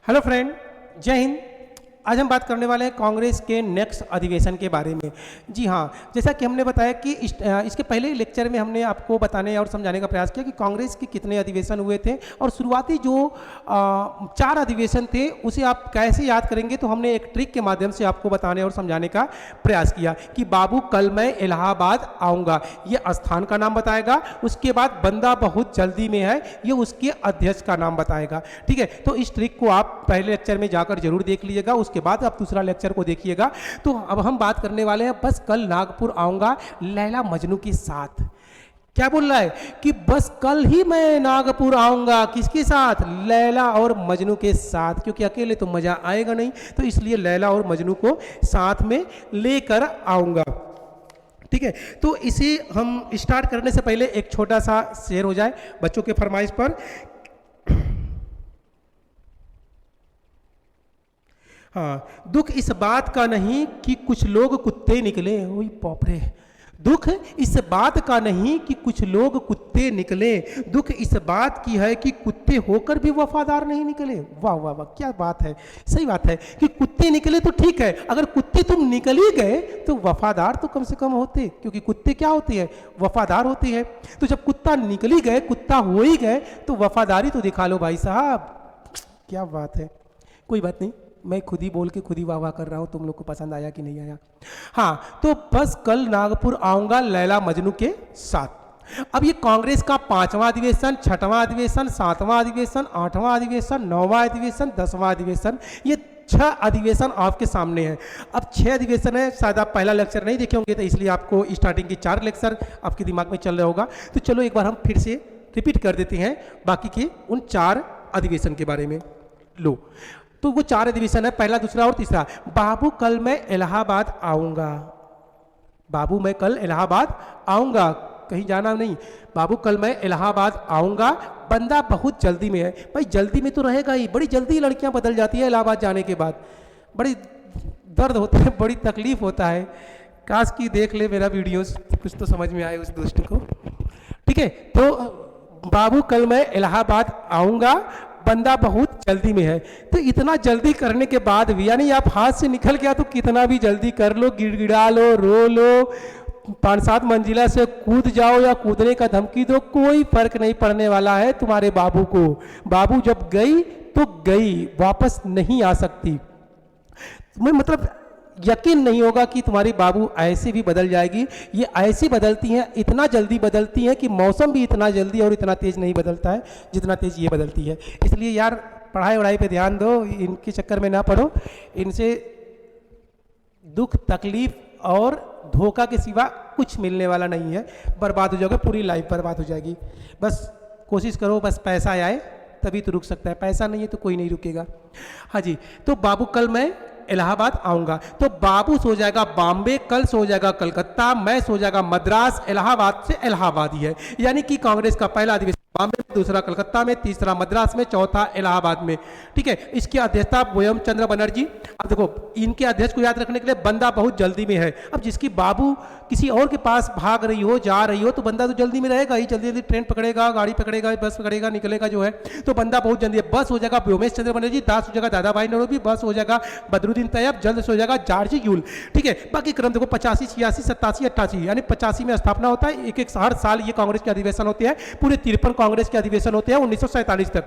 Hello friend, जय हिंद। आज हम बात करने वाले हैं कांग्रेस के नेक्स्ट अधिवेशन के बारे में। जी हाँ, जैसा कि हमने बताया कि इसके पहले लेक्चर में हमने आपको बताने और समझाने का प्रयास किया कि कांग्रेस के कितने अधिवेशन हुए थे और शुरुआती जो 4 अधिवेशन थे उसे आप कैसे याद करेंगे। तो हमने एक ट्रिक के माध्यम से आपको बताने और समझाने का प्रयास किया कि बाबू कल मैं इलाहाबाद आऊँगा, ये स्थान का नाम बताएगा। उसके बाद बंदा बहुत जल्दी में है, ये उसके अध्यक्ष का नाम बताएगा। ठीक है, तो इस ट्रिक को आप पहले लेक्चर में जाकर जरूर देख लीजिएगा, उसके बाद आप दूसरा लेक्चर को देखिएगा। तो अब हम बात करने वाले हैं बस कल नागपुर आऊंगा लैला मजनू के साथ। क्या बोल रहा है कि बस कल ही मैं नागपुर आऊंगा, किसके साथ? लैला और मजनू के साथ, क्योंकि अकेले तो मजा आएगा नहीं, तो इसलिए लैला और मजनू को साथ में लेकर आऊंगा। ठीक है, तो इसे हम स्टार्ट करने से पहले एक छोटा सा शेर हो जाए बच्चों के फरमाइश पर। हाँ, दुख इस बात का नहीं कि कुछ लोग कुत्ते निकले। ओई पॉपरे, दुख इस बात का नहीं कि कुछ लोग कुत्ते निकले, दुख इस बात की है कि कुत्ते होकर भी वफादार नहीं निकले। वाह वाह वाह, क्या बात है, सही बात है कि कुत्ते निकले तो ठीक है, अगर कुत्ते तुम निकल ही गए तो वफादार तो कम से कम होते, क्योंकि कुत्ते क्या होते हैं? वफादार होते हैं। तो जब कुत्ता निकल ही गए, कुत्ता हो ही गए, तो वफादारी तो दिखा लो भाई साहब। क्या बात है, कोई बात नहीं, मैं खुद ही बोल के खुद ही वाह वाह कर रहा हूँ, तुम लोग को पसंद आया कि नहीं आया। हाँ, तो बस कल नागपुर आऊंगा लैला मजनू के साथ। अब ये कांग्रेस का 5वां अधिवेशन, 6वां अधिवेशन, 7वां अधिवेशन, 8वां अधिवेशन, 9वां अधिवेशन, 10वां अधिवेशन, ये 6 अधिवेशन आपके सामने है। अब 6 अधिवेशन है, शायद आप पहला लेक्चर नहीं देखे होंगे, तो इसलिए आपको स्टार्टिंग की 4 लेक्चर आपके दिमाग में चल रहा होगा। तो चलो एक बार हम फिर से रिपीट कर देते हैं बाकी के उन 4 अधिवेशन के बारे में। लो, तो वो 4 अधिवेशन है, पहला, दूसरा और तीसरा। बाबू कल मैं इलाहाबाद आऊंगा, बाबू मैं कल इलाहाबाद आऊंगा, कहीं जाना नहीं। बाबू कल मैं इलाहाबाद आऊंगा, बंदा बहुत जल्दी में है। भाई जल्दी में तो रहेगा ही, बड़ी जल्दी लड़कियां बदल जाती है इलाहाबाद जाने के बाद, बड़ी दर्द होता है, बड़ी तकलीफ होता है। काश की देख ले मेरा वीडियोस, कुछ तो समझ में आए उस दोस्त को। ठीक है, तो बाबू कल मैं इलाहाबाद आऊंगा, बंदा बहुत जल्दी में है। तो इतना जल्दी करने के बाद भी, यानी आप हाथ से निकल गया तो कितना भी जल्दी कर लो, गिड़गिड़ा लो, रो लो, 5-7 मंजिला से कूद जाओ या कूदने का धमकी दो, कोई फर्क नहीं पड़ने वाला है तुम्हारे बाबू को। बाबू जब गई तो गई, वापस नहीं आ सकती। तुम्हें मतलब यकीन नहीं होगा कि तुम्हारी बाबू ऐसे भी बदल जाएगी। ये ऐसी बदलती हैं, इतना जल्दी बदलती हैं कि मौसम भी इतना जल्दी और इतना तेज नहीं बदलता है जितना तेज ये बदलती है। इसलिए यार पढ़ाई वढ़ाई पे ध्यान दो, इनके चक्कर में ना पड़ो। इनसे दुख, तकलीफ और धोखा के सिवा कुछ मिलने वाला नहीं है। बर्बाद हो जाओगे, पूरी लाइफ बर्बाद हो जाएगी। बस कोशिश करो, बस पैसा आए तभी तो रुक सकता है, पैसा नहीं है तो कोई नहीं रुकेगा। हाँ जी, तो बाबू कल मैं इलाहाबाद आऊंगा, तो बाबू सो जाएगा बॉम्बे, कल सो जाएगा कलकत्ता, मैं सो जाएगा मद्रास, इलाहाबाद से इलाहाबाद ही है। यानी कि कांग्रेस का पहला अधिवेशन बॉम्बे में, दूसरा कलकत्ता में, तीसरा मद्रास में, चौथा इलाहाबाद में। ठीक है, इसकी अध्यक्षता व्योम चंद्र बनर्जी। अब देखो, इनके अध्यक्ष को याद रखने के लिए बंदा बहुत जल्दी में है। अब जिसकी बाबू किसी और के पास भाग रही हो, जा रही हो, तो बंदा तो जल्दी में रहेगा ही, जल्दी जल्दी ट्रेन पकड़ेगा, गाड़ी पकड़ेगा, बस पकड़ेगा, निकलेगा जो है, तो बंदा बहुत जल्दी है। बस हो जाएगा व्योमेश चंद्र बनर्जी, दास हो जाएगा दादा भाई नौरोबी, बस हो जाएगा बदरुद्दीन तैयब, जल्द से हो जाएगा जॉर्ज यूल। ठीक है, बाकी क्रम देखो 85, 86, 87, 88, यानी 85 में स्थापना होता है। एक हर साल ये कांग्रेस के अधिवेशन होते हैं, पूरे 53 कांग्रेस के अधिवेशन होते हैं 1947 तक।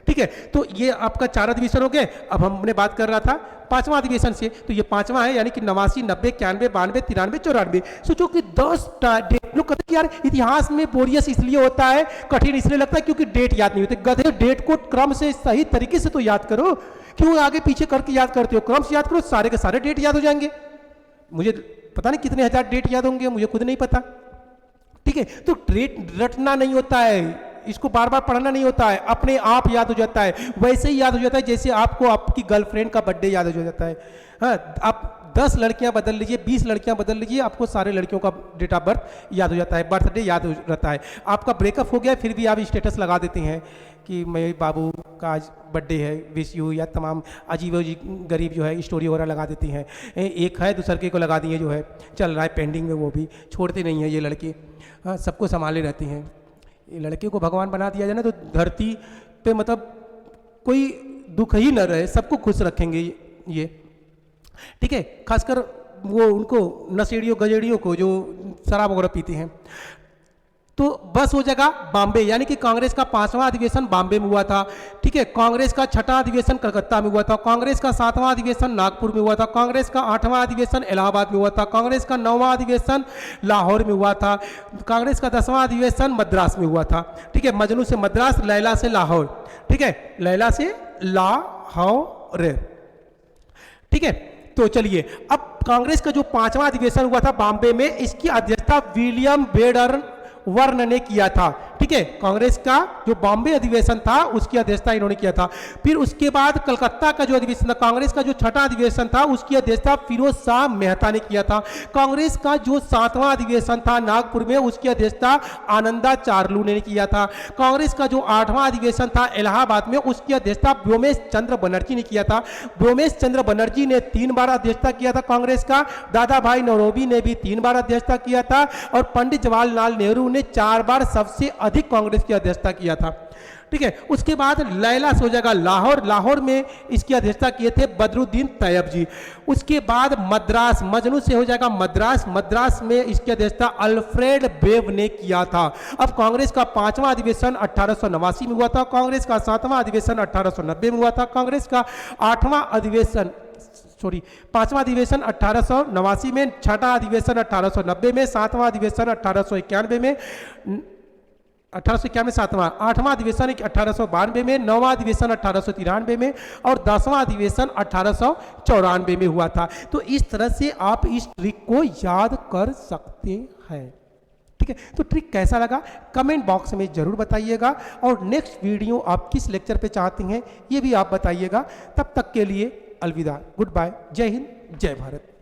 ठीक है, तो ये आपका 4 अधिवेशन हो गए। अब हमने बात कर रहा था 5वां अधिवेशन से, तो ये 5वां है, यानी कि 89, 90, 91, 92, 93, 94। सोचो कि 10 डेट। लोग कहते हैं यार इतिहास में बोरियस इसलिए होता है, कठिन इसलिए लगता है क्योंकि डेट याद नहीं होती। गधे, डेट को क्रम से सही तरीके से तो याद करो, क्यों आगे पीछे करके याद करते हो? क्रम से याद करो, सारे के सारे डेट याद हो जाएंगे। मुझे पता नहीं कितने हजार डेट याद होंगे, मुझे खुद नहीं पता। ठीक है, तो डेट रटना नहीं होता है, इसको बार बार पढ़ना नहीं होता है, अपने आप याद हो जाता है। वैसे ही याद हो जाता है जैसे आपको आपकी गर्लफ्रेंड का बर्थडे याद हो जाता है। हाँ, आप 10 लड़कियां बदल लीजिए, 20 लड़कियां बदल लीजिए, आपको सारे लड़कियों का डेट ऑफ बर्थ याद हो जाता है, बर्थडे याद हो जाता है। आपका ब्रेकअप हो गया, फिर भी आप स्टेटस लगा देते हैं कि मेरे बाबू का आज बर्थडे है, विश यू, या तमाम अजीब गरीब जो है स्टोरी वगैरह लगा देती हैं। एक है दूसरे को लगा दिए, जो है चल रहा है पेंडिंग में, वो भी छोड़ते नहीं है ये लड़की। हाँ, सबको संभाले रहती हैं। ये लड़के को भगवान बना दिया जाए ना, तो धरती पे मतलब कोई दुख ही न रहे, सबको खुश रखेंगे ये, ठीक है। खासकर वो उनको नशेड़ियों गजेड़ियों को जो शराब वगैरह पीते हैं। तो बस हो जाएगा बॉम्बे, यानी कि कांग्रेस का 5वां अधिवेशन बॉम्बे में हुआ था, ठीक है। कांग्रेस का 6वां अधिवेशन कलकत्ता में हुआ था, कांग्रेस का 7वां अधिवेशन नागपुर में हुआ था, कांग्रेस का 8वां अधिवेशन इलाहाबाद में हुआ था, कांग्रेस का 9वां अधिवेशन लाहौर में हुआ था, कांग्रेस का 10वां अधिवेशन मद्रास में हुआ था, ठीक है। मजनू से मद्रास, लैला से लाहौर, ठीक है, लैला से लाहौर, ठीक है। तो चलिए, अब कांग्रेस का जो 5वां अधिवेशन हुआ था बॉम्बे में, इसकी अध्यक्षता विलियम बेडर वर्न ने किया था, ठीक है। कांग्रेस का जो बॉम्बे अधिवेशन था उसकी अध्यक्षता इन्होंने किया था। फिर उसके बाद कलकत्ता का जो अधिवेशन था, कांग्रेस का जो 6वां अधिवेशन था, उसकी अध्यक्षता फिरोज शाह मेहता ने किया था। कांग्रेस का जो 7वां अधिवेशन था नागपुर में, उसकी अध्यक्षता आनंदा चार्लू ने किया था। कांग्रेस का जो 8वां अधिवेशन था इलाहाबाद में, उसकी अध्यक्षता व्योमेश चंद्र बनर्जी ने किया था। व्योमेश चंद्र बनर्जी ने 3 बार अध्यक्षता किया था कांग्रेस का, दादा भाई नौरोबी ने भी 3 बार अध्यक्षता किया था, और पंडित जवाहरलाल नेहरू ने 4 बार सबसे अधिक कांग्रेस की अध्यक्षता किया था, ठीक है। उसके बाद लैला से हो जाएगा लाहौर, लाहौर में इसकी अध्यक्षता किए थे बदरुद्दीन तैयब जी। उसके बाद मद्रास, मजनू से हो जाएगा मद्रास, मद्रास में इसकी अध्यक्षता अल्फ्रेड वेब ने किया था। अब कांग्रेस का 5वां अधिवेशन 1889 में हुआ था, कांग्रेस का 7वां अधिवेशन 1890 में हुआ था, कांग्रेस का 8वां अधिवेशन 5वां अधिवेशन 1889 में, 6वां अधिवेशन 1890 में, 7वां अधिवेशन 1891 में, 1891 7वां, 8वां अधिवेशन 1892 में, 9वां अधिवेशन 1893 में, और 10वां अधिवेशन 1894 में हुआ था। तो इस तरह से आप इस ट्रिक को याद कर सकते हैं, ठीक है। तो ट्रिक कैसा लगा कमेंट बॉक्स में जरूर बताइएगा, और नेक्स्ट वीडियो आप किस लेक्चर पे चाहते हैं ये भी आप बताइएगा। तब तक के लिए अलविदा, गुड बाय, जय हिंद, जय भारत।